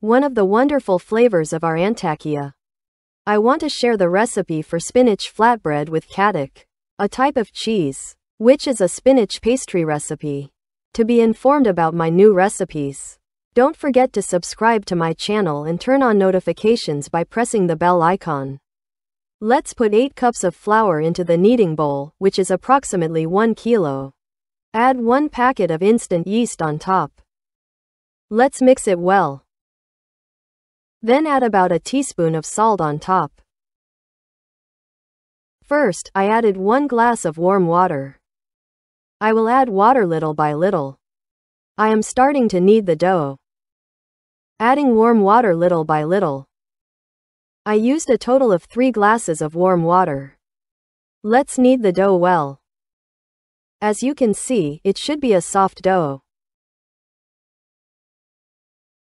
one of the wonderful flavors of our Antakya. I want to share the recipe for spinach flatbread with katik, a type of cheese, which is a spinach pastry recipe. To be informed about my new recipes, don't forget to subscribe to my channel and turn on notifications by pressing the bell icon. Let's put 8 cups of flour into the kneading bowl, which is approximately 1 kilo. Add 1 packet of instant yeast on top. Let's mix it well. Then add about a teaspoon of salt on top. First, I added 1 glass of warm water. I will add water little by little. I am starting to knead the dough. Adding warm water little by little. I used a total of 3 glasses of warm water. Let's knead the dough well. As you can see, it should be a soft dough.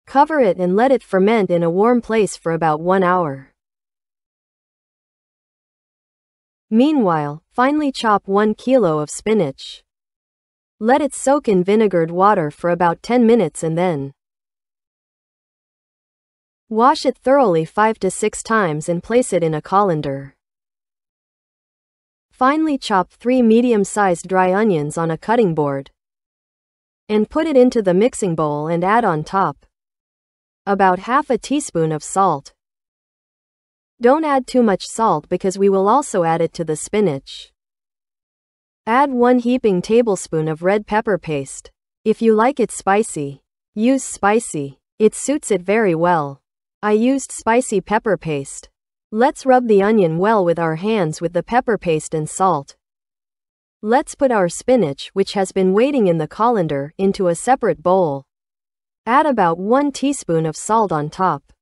Cover it and let it ferment in a warm place for about 1 hour. Meanwhile, finely chop 1 kilo of spinach. Let it soak in vinegared water for about 10 minutes and then wash it thoroughly 5 to 6 times and place it in a colander. Finely chop 3 medium-sized dry onions on a cutting board and put it into the mixing bowl and add on top about half a teaspoon of salt. Don't add too much salt because we will also add it to the spinach. Add 1 heaping tablespoon of red pepper paste. If you like it spicy, use spicy. It suits it very well. I used spicy pepper paste. Let's rub the onion well with our hands with the pepper paste and salt. Let's put our spinach, which has been waiting in the colander, into a separate bowl. Add about 1 teaspoon of salt on top.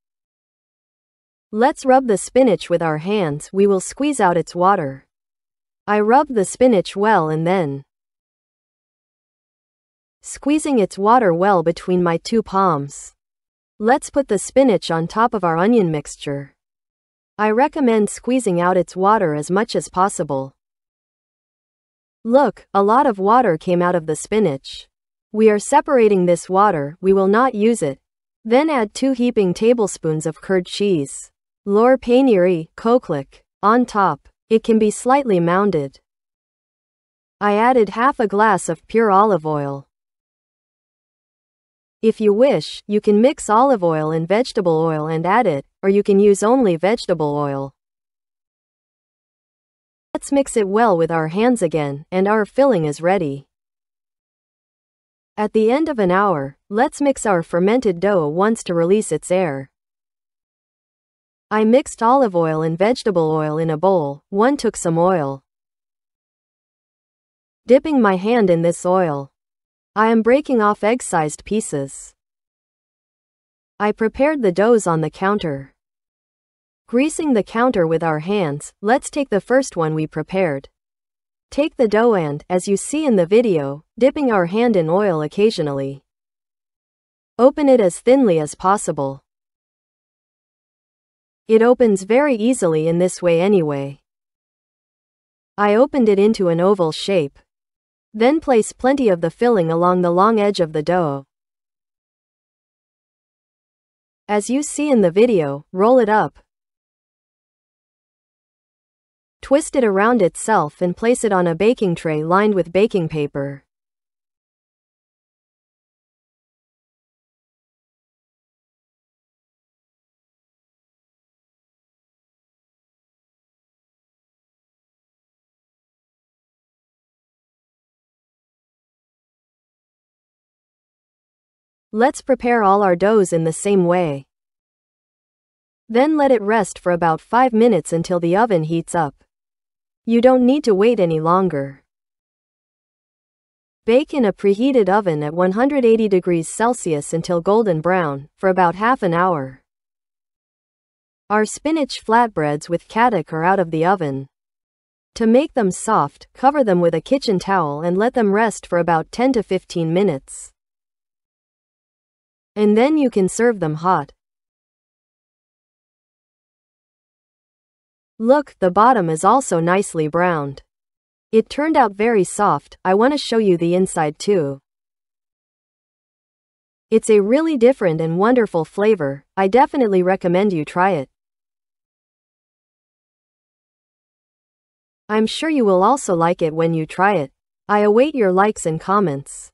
Let's rub the spinach with our hands. We will squeeze out its water. I rubbed the spinach well and then squeezing its water well between my 2 palms. Let's put the spinach on top of our onion mixture. I recommend squeezing out its water as much as possible. Look, a lot of water came out of the spinach. We are separating this water, we will not use it. Then add 2 heaping tablespoons of curd cheese. Lor paneeri, koklik, on top. It can be slightly mounded. I added half a glass of pure olive oil. If you wish, you can mix olive oil and vegetable oil and add it, or you can use only vegetable oil. Let's mix it well with our hands again, and our filling is ready. At the end of an hour, let's mix our fermented dough once to release its air. I mixed olive oil and vegetable oil in a bowl. 1 took some oil. Dipping my hand in this oil, I am breaking off egg-sized pieces. I prepared the doughs on the counter. Greasing the counter with our hands, let's take the first one we prepared. Take the dough and, as you see in the video, dipping our hand in oil occasionally. Open it as thinly as possible. It opens very easily in this way anyway. I opened it into an oval shape. Then place plenty of the filling along the long edge of the dough. As you see in the video, roll it up. Twist it around itself and place it on a baking tray lined with baking paper. Let's prepare all our doughs in the same way. Then let it rest for about 5 minutes until the oven heats up. You don't need to wait any longer. Bake in a preheated oven at 180 degrees Celsius until golden brown, for about half an hour. Our spinach flatbreads with katik are out of the oven. To make them soft, cover them with a kitchen towel and let them rest for about 10 to 15 minutes. And then you can serve them hot. Look, the bottom is also nicely browned. It turned out very soft. I want to show you the inside too. It's a really different and wonderful flavor. I definitely recommend you try it. I'm sure you will also like it when you try it. I await your likes and comments.